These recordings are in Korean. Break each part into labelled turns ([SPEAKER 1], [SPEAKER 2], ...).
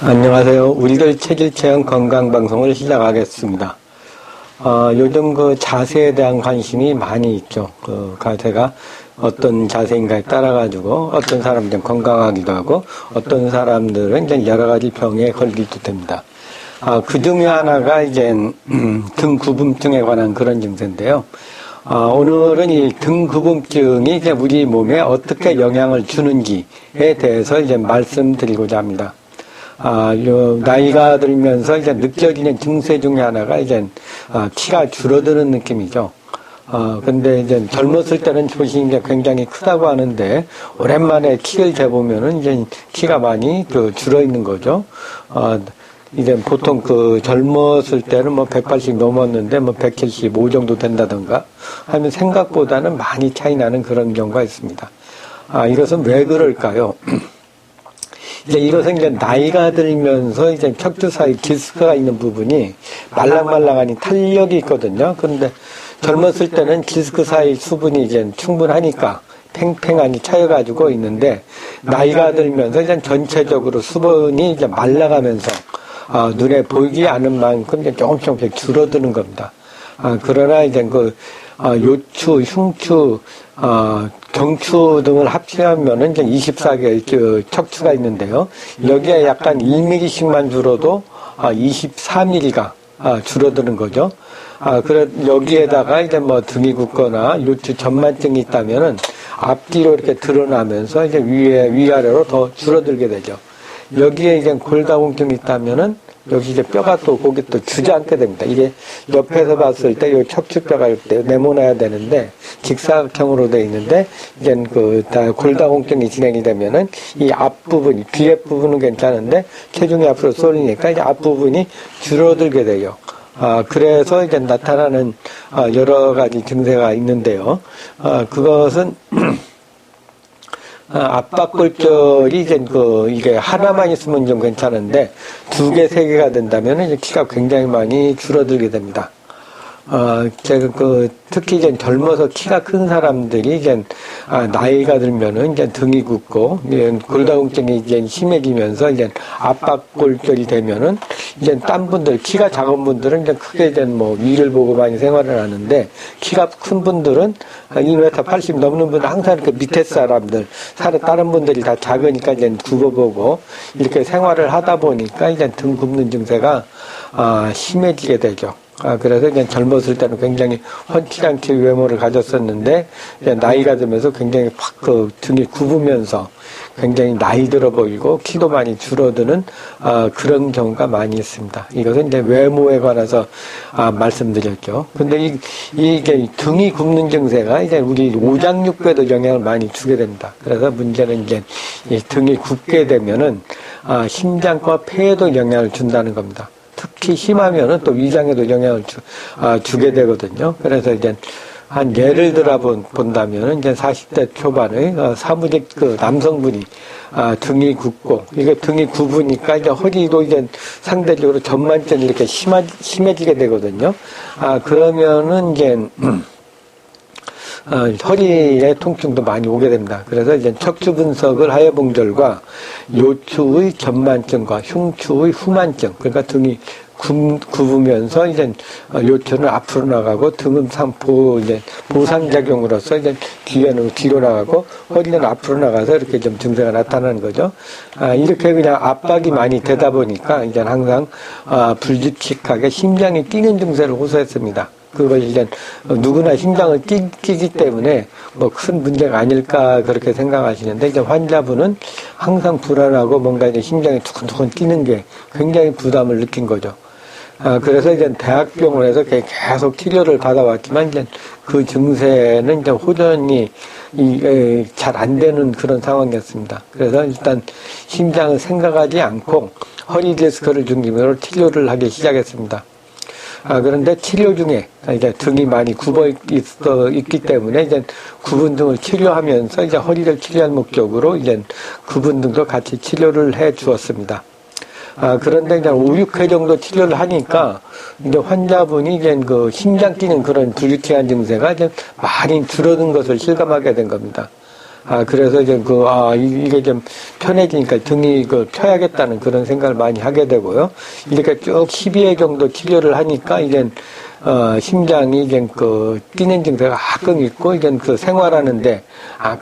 [SPEAKER 1] 안녕하세요. 우리들 체질체험 건강방송을 시작하겠습니다. 요즘 그 자세에 대한 관심이 많이 있죠. 그 자세가 어떤 자세인가에 따라가지고 어떤 사람들은 건강하기도 하고 어떤 사람들은 이제 여러 가지 병에 걸리기도 됩니다. 그 중에 하나가 이제 등 구분증에 관한 그런 증세인데요. 오늘은 이 등 구분증이 이제 우리 몸에 어떻게 영향을 주는지에 대해서 이제 말씀드리고자 합니다. 나이가 들면서 이제 느껴지는 증세 중에 하나가 이제, 키가 줄어드는 느낌이죠. 근데 이제 젊었을 때는 조심이 굉장히 크다고 하는데, 오랜만에 키를 재보면은 이제 키가 많이 줄어 있는 거죠. 이제 보통 젊었을 때는 뭐 180 넘었는데 뭐 175 정도 된다던가 하면 생각보다는 많이 차이 나는 그런 경우가 있습니다. 이것은 왜 그럴까요? 이제 이것은 이제 나이가 들면서 이제 척추 사이 디스크가 있는 부분이 말랑말랑하니 탄력이 있거든요. 그런데 젊었을 때는 디스크 사이 수분이 이제 충분하니까 팽팽하니 차여가지고 있는데 나이가 들면서 이제 전체적으로 수분이 이제 말라가면서 눈에 보이지 않는 만큼 이제 조금씩 줄어드는 겁니다. 그러나 이제 요추, 흉추, 경추 등을 합치면은 이제 24개의 척추가 있는데요. 여기에 약간 1mm씩만 줄어도 24mm가 줄어드는 거죠. 그래 여기에다가 이제 뭐 등이 굽거나 요추 전만증이 있다면은 앞뒤로 이렇게 드러나면서 이제 위아래로 더 줄어들게 되죠. 여기에 이제 골다공증이 있다면은 여기 이제 뼈가 또 거기 또 주저앉게 됩니다. 이게 옆에서 봤을 때 이 척추뼈가 이렇게 네모나야 되는데 직사각형으로 되어 있는데 이제 골다공증이 진행이 되면은 이 앞부분, 뒤에 부분은 괜찮은데 체중이 앞으로 쏠리니까 이제 앞부분이 줄어들게 돼요. 그래서 이제 나타나는 여러 가지 증세가 있는데요. 그것은 압박골절이 이게 하나만 있으면 좀 괜찮은데, 2개, 3개가 된다면 이제 키가 굉장히 많이 줄어들게 됩니다. 제가 특히 이제 젊어서 키가 큰 사람들이 이제, 나이가 들면은 이제 등이 굽고, 골다공증이 이제 심해지면서 이제 압박골절이 되면은, 이제 딴 분들, 키가 작은 분들은 이제 크게 이제 뭐 위를 보고 많이 생활을 하는데, 키가 큰 분들은 1m 80 넘는 분은 항상 이렇게 밑에 사람들, 다른 분들이 다 작으니까 이제 굽어보고, 이렇게 생활을 하다 보니까 이제 등 굽는 증세가, 심해지게 되죠. 그래서 이제 젊었을 때는 굉장히 훤칠한키 외모를 가졌었는데, 이제 나이가 들면서 굉장히 확 등이 굽으면서 굉장히 나이 들어 보이고 키도 많이 줄어드는, 그런 경우가 많이 있습니다. 이것은 이제 외모에 관해서, 말씀드렸죠. 근데 이게 등이 굽는 증세가 이제 우리 오장육부에도 영향을 많이 주게 됩니다. 그래서 문제는 이제 이 등이 굽게 되면은, 심장과 폐에도 영향을 준다는 겁니다. 특히 심하면은 또 위장에도 영향을 주게 되거든요. 그래서 이제 한 예를 들어 본다면은 이제 40대 초반의 사무직 남성분이 등이 굽고 이게 등이 굽으니까 이제 허리도 이제 상대적으로 전만증이 이렇게 심해지게 되거든요. 그러면은 이제 허리에 통증도 많이 오게 됩니다. 그래서 이제 척추 분석을 하여봉절과 요추의 전만증과 흉추의 후만증, 그러니까 등이 굽으면서 이제 요추는 앞으로 나가고 등은 보상작용으로서 이제 뒤로 나가고 허리는 앞으로 나가서 이렇게 좀 증세가 나타나는 거죠. 이렇게 그냥 압박이 많이 되다 보니까 이제 항상 불규칙하게 심장이 뛰는 증세를 호소했습니다. 그걸 이제 누구나 심장을 뛰기 때문에 뭐 큰 문제가 아닐까 그렇게 생각하시는데 이제 환자분은 항상 불안하고 뭔가 이제 심장이 두근두근 뛰는 게 굉장히 부담을 느낀 거죠. 그래서 이제 대학병원에서 계속 치료를 받아왔지만 이제 그 증세는 이제 호전이 잘 안 되는 그런 상황이었습니다. 그래서 일단 심장을 생각하지 않고 허리 디스크를 중심으로 치료를 하기 시작했습니다. 그런데 치료 중에 이제 등이 많이 굽어 있기 때문에 이제 굽은 등을 치료하면서 이제 허리를 치료할 목적으로 이제 굽은 등도 같이 치료를 해 주었습니다. 그런데 이제 5, 6회 정도 치료를 하니까 이제 환자분이 이제 심장 뛰는 그런 불규칙한 증세가 이제 많이 줄어든 것을 실감하게 된 겁니다. 그래서 이제 이게 좀 편해지니까 등이 펴야겠다는 그런 생각을 많이 하게 되고요. 이렇게 쭉 12회 정도 치료를 하니까 이제 심장이 이제 뛰는 증세가 가끔 있고 이제 생활하는데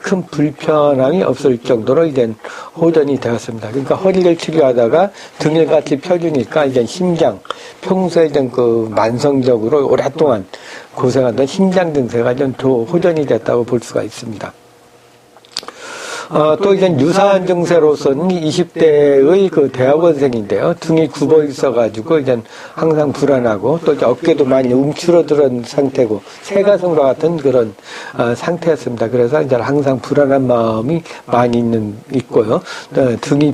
[SPEAKER 1] 큰 불편함이 없을 정도로 이제 호전이 되었습니다. 그러니까 허리를 치료하다가 등을 같이 펴주니까 이제 심장, 평소에 이제 만성적으로 오랫동안 고생하던 심장 증세가 좀 호전이 됐다고 볼 수가 있습니다. 또 이제 유사한 증세로서는 20대의 대학원생인데요. 등이 굽어 있어가지고 이제 항상 불안하고 또 이제 어깨도 많이 움츠러들은 상태고 새가슴과 같은 그런 상태였습니다. 그래서 이제 항상 불안한 마음이 많이 있고요. 등이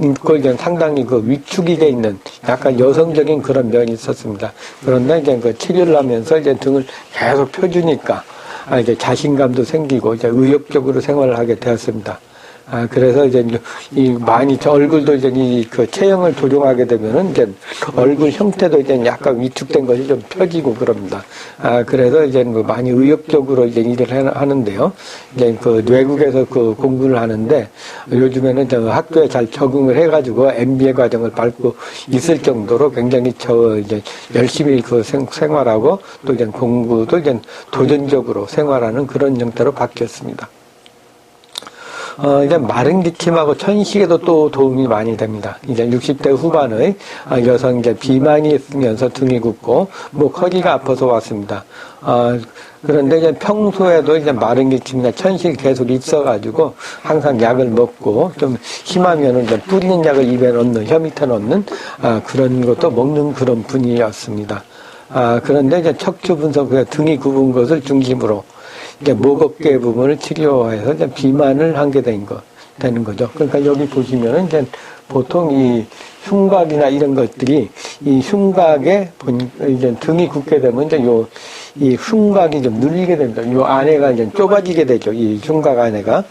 [SPEAKER 1] 있고 이제 상당히 위축이 돼 있는 약간 여성적인 그런 면이 있었습니다. 그런데 이제 치료를 하면서 이제 등을 계속 펴주니까 이제 자신감도 생기고 이제 의욕적으로 생활을 하게 되었습니다. 그래서 이제 많이 얼굴도 이제 체형을 조정하게 되면은 이제 얼굴 형태도 이제 약간 위축된 것이 좀 펴지고 그럽니다. 그래서 이제 많이 의욕적으로 이제 일을 하는데요. 이제 외국에서 공부를 하는데 요즘에는 학교에 잘 적응을 해가지고 MBA 과정을 밟고 있을 정도로 굉장히 이제 열심히 생활하고 또 이제 공부도 이제 도전적으로 생활하는 그런 형태로 바뀌었습니다. 이제 마른 기침하고 천식에도 또 도움이 많이 됩니다. 이제 60대 후반의 여성 이제 비만이 있으면서 등이 굽고 허리가 아파서 왔습니다. 그런데 이제 평소에도 이제 마른 기침이나 천식이 계속 있어가지고 항상 약을 먹고 좀 심하면은 이제 뿌리는 약을 입에 넣는, 혀 밑에 넣는 그런 것도 먹는 그런 분이었습니다. 그런데 이제 척추 분석, 등이 굽은 것을 중심으로 이제 목 어깨 부분을 치료해서 이제 비만을 하게 되는 거죠. 그러니까 여기 보시면은 이제 보통 이 흉곽이나 이런 것들이 이 흉곽에 이제 등이 굽게 되면 이제 이 흉곽이 좀 눌리게 됩니다. 이 안에가 이제 좁아지게 되죠. 이 흉곽 안에가.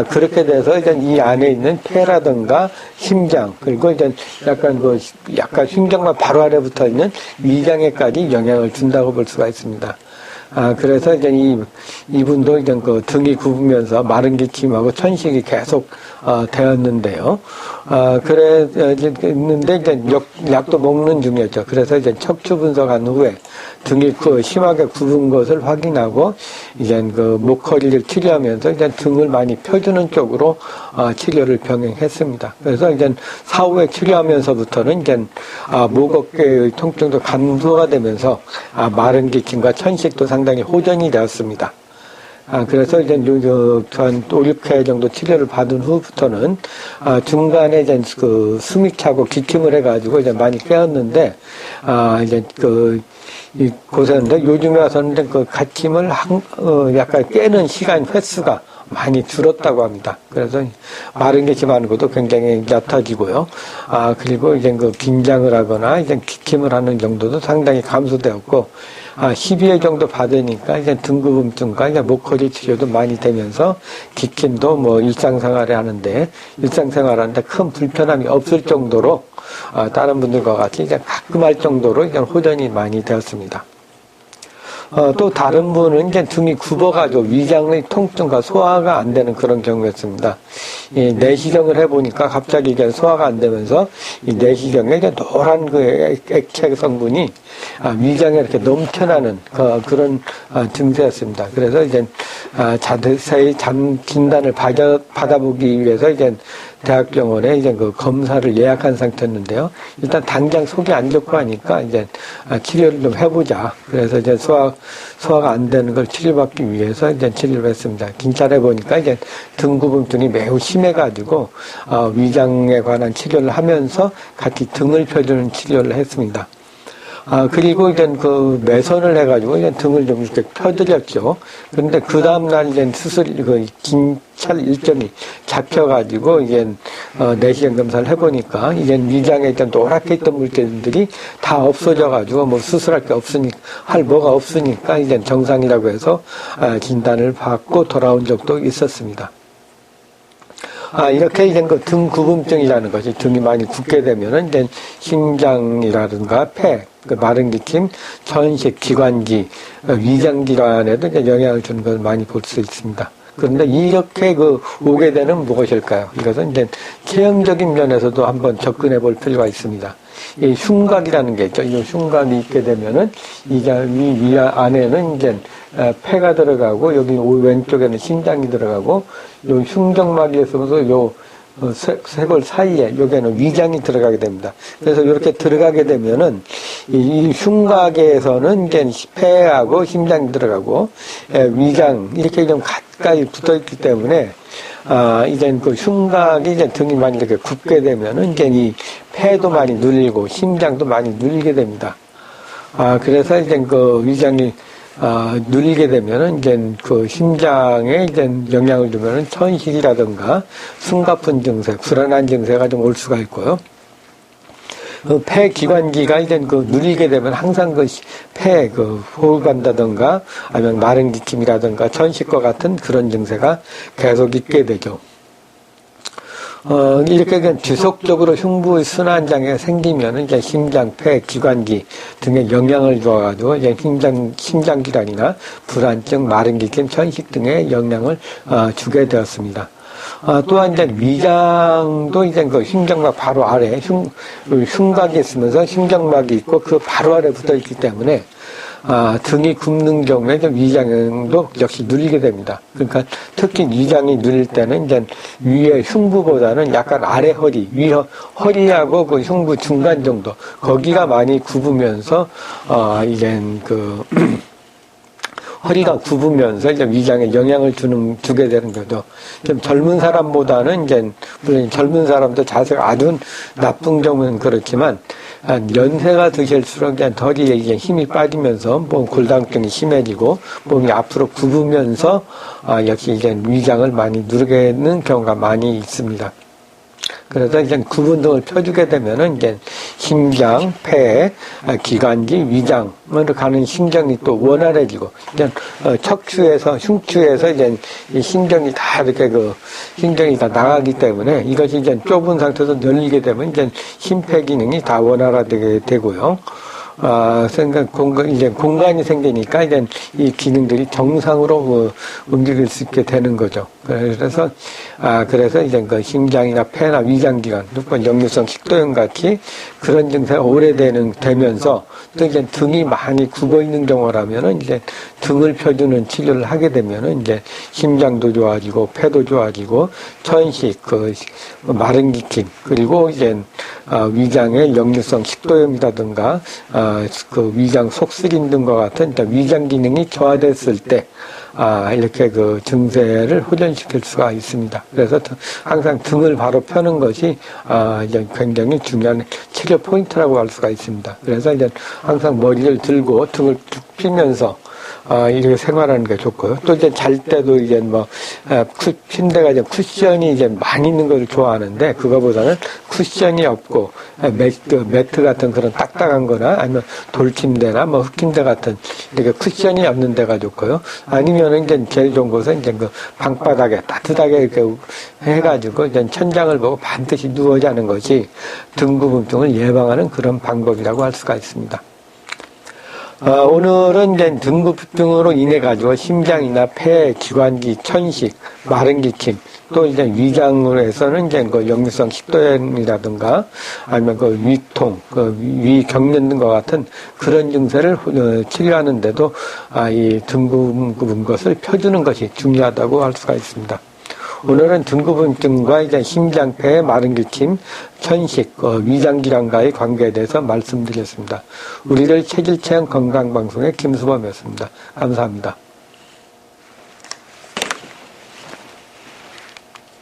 [SPEAKER 1] 그렇게 돼서 이제 이 안에 있는 폐라든가 심장, 그리고 이제 약간 심장과 바로 아래 붙어 있는 위장에까지 영향을 준다고 볼 수가 있습니다. 그래서 이제 이분도 이제 등이 굽으면서 마른 기침하고 천식이 계속 되었는데요. 그랬는데 이제 약도 먹는 중이었죠. 그래서 이제 척추 분석한 후에 등이 심하게 굽은 것을 확인하고 이제 목허리를 치료하면서 이제 등을 많이 펴주는 쪽으로 치료를 병행했습니다. 그래서 이제 사후에 치료하면서부터는 이제 목 어깨의 통증도 감소가 되면서 마른 기침과 천식도 상당히 호전이 되었습니다. 그래서 이제 한 5, 6회 정도 치료를 받은 후부터는 중간에 이제 숨이 차고 기침을 해가지고 이제 많이 깨었는데 이제 고생인데 요즘에 와서는 이제 기침을 약간 깨는 시간 횟수가 많이 줄었다고 합니다. 그래서 마른 기침하는 것도 굉장히 얕아지고요. 그리고 이제 긴장을 하거나 이제 기침을 하는 정도도 상당히 감소되었고, 12회 정도 받으니까 이제 등구분증과 이제 목허리 치료도 많이 되면서 기침도 일상생활하는데 큰 불편함이 없을 정도로 다른 분들과 같이 이제 가끔 할 정도로 이제 호전이 많이 되었습니다. 또 다른 분은 이제 등이 굽어가지고 위장의 통증과 소화가 안 되는 그런 경우였습니다. 이 내시경을 해보니까 갑자기 이제 소화가 안 되면서 이 내시경에 이제 노란 액체 성분이 위장에 이렇게 넘쳐나는 그런 증세였습니다. 그래서 이제 자세히 진단을 받아보기 위해서 이제 대학병원에 이제 검사를 예약한 상태였는데요. 일단 당장 속이 안 좋고 하니까 이제 치료를 좀 해보자. 그래서 이제 소화가 안 되는 걸 치료받기 위해서 이제 치료를 했습니다. 진찰해 보니까 이제 등구분증이 매우 심해가지고 위장에 관한 치료를 하면서 같이 등을 펴주는 치료를 했습니다. 그리고 이제 매선을 해가지고 이제 등을 좀 이렇게 펴드렸죠. 그런데 그 다음날 이제 진찰 일정이 잡혀가지고 이제 내시경 검사를 해보니까 이제 위장에 있던 노랗게 있던 물질들이 다 없어져가지고 수술할 게 뭐가 없으니까 이제 정상이라고 해서 진단을 받고 돌아온 적도 있었습니다. 이렇게 이제 그 등 구분증이라는 것이 등이 많이 굽게 되면은 이제 심장이라든가 폐, 그 마른 기침, 천식, 기관지, 위장 질환에도 이제 영향을 주는 것을 많이 볼 수 있습니다. 그런데 이렇게 오게 되는 무엇일까요? 이것은 이제 체형적인 면에서도 한번 접근해 볼 필요가 있습니다. 이 흉곽이라는 게 있죠. 이 흉곽이 있게 되면은 위 안에는 이제 폐가 들어가고 여기 왼쪽에는 심장이 들어가고 요 흉정막에 있어서 요 쇄골 사이에 여기에는 위장이 들어가게 됩니다. 그래서 이렇게 들어가게 되면은 이 흉곽에서는 이제 폐하고 심장이 들어가고 위장 이렇게 좀 가까이 붙어 있기 때문에 이제 그 흉곽이 이제 등이 많이 이렇게 굽게 되면은 이제 이 폐도 많이 눌리고 심장도 많이 눌리게 됩니다. 그래서 이제 그 위장이 눌리게 되면은 이제 그 심장에 이제 영향을 주면은 천식이라든가 숨가쁜 증세, 불안한 증세가 좀 올 수가 있고요. 그 폐 기관지가 이제 눌리게 되면 항상 폐 호흡한다든가 아니면 마른 기침이라든가 천식과 같은 그런 증세가 계속 있게 되죠. 이렇게 그냥 지속적으로 흉부 순환장애가 생기면은 이제 심장, 폐, 기관지 등에 영향을 줘가지고 이제 심장 질환이나 불안증, 마른 기침, 천식 등에 영향을 주게 되었습니다. 또한 이제 위장도 이제 그 심장막 바로 아래 흉곽이 있으면서 심장막이 있고 그 바로 아래 붙어 있기 때문에 등이 굽는 경우에 위장도 역시 눌리게 됩니다. 그러니까 특히 위장이 눌릴 때는 이제 위에 흉부보다는 약간 아래 허리, 허리하고 그 흉부 중간 정도 거기가 많이 굽으면서 이제 허리가 굽으면서 이제 위장에 영향을 주게 되는 거죠. 좀 젊은 사람보다는 이제, 물론 젊은 사람도 자세가 아주 나쁜 점은 그렇지만, 연세가 드실수록 이제 허리에 이제 힘이 빠지면서 몸 골다공증이 심해지고 몸이 앞으로 굽으면서, 역시 이제 위장을 많이 누르게 되는 경우가 많이 있습니다. 그래서 이제 구분 등을 펴주게 되면은 이제 심장, 폐, 기관지, 위장으로 가는 심정이 또 원활해지고, 이제 흉추에서 이제 이 심정이 다 이렇게 심정이 다 나가기 때문에 이것이 이제 좁은 상태에서 열리게 되면 이제 심폐 기능이 다 원활하게 되고요. 이제 공간이 생기니까 이제 이 기능들이 정상으로 움직일 수 있게 되는 거죠. 그래서 이제 그 심장이나 폐나 위장기관, 역류성 식도염 같이 그런 증세가 오래되면서 또 이제 등이 많이 굽어 있는 경우라면은 이제 등을 펴주는 치료를 하게 되면은 이제 심장도 좋아지고 폐도 좋아지고 천식, 마른 기침 그리고 이제 위장의 역류성 식도염이라든가 위장 속쓰림 등과 같은 위장 기능이 저하됐을 때 이렇게 증세를 호전시킬 수가 있습니다. 그래서 항상 등을 바로 펴는 것이 이제 굉장히 중요한 치료 포인트라고 할 수가 있습니다. 그래서 이제 항상 머리를 들고 등을 쭉 피면서 이렇게 생활하는 게 좋고요. 또 이제 잘 때도 이제 침대가 이제 쿠션이 이제 많이 있는 걸 좋아하는데, 그거보다는 쿠션이 없고, 매트 같은 그런 딱딱한 거나, 아니면 돌침대나 흙침대 같은 이렇게 쿠션이 없는 데가 좋고요. 아니면은 이제 제일 좋은 곳은 이제 방바닥에 따뜻하게 이렇게 해가지고 이제 천장을 보고 반드시 누워 자는 것이 등구분증을 예방하는 그런 방법이라고 할 수가 있습니다. 오늘은 이제 등구증으로 인해 가지고 심장이나 폐, 기관지, 천식, 마른 기침, 또 이제 위장으로 해서는 이제 역류성 식도염이라든가 아니면 위통, 위경련 등과 같은 그런 증세를 치료하는데도 이 등 굽은 것을 펴주는 것이 중요하다고 할 수가 있습니다. 오늘은 등구분증과 이제 심장, 폐, 마른 기침, 천식, 위장질환과의 관계에 대해서 말씀드렸습니다. 우리를 체질체험 건강방송의 김수범이었습니다. 감사합니다.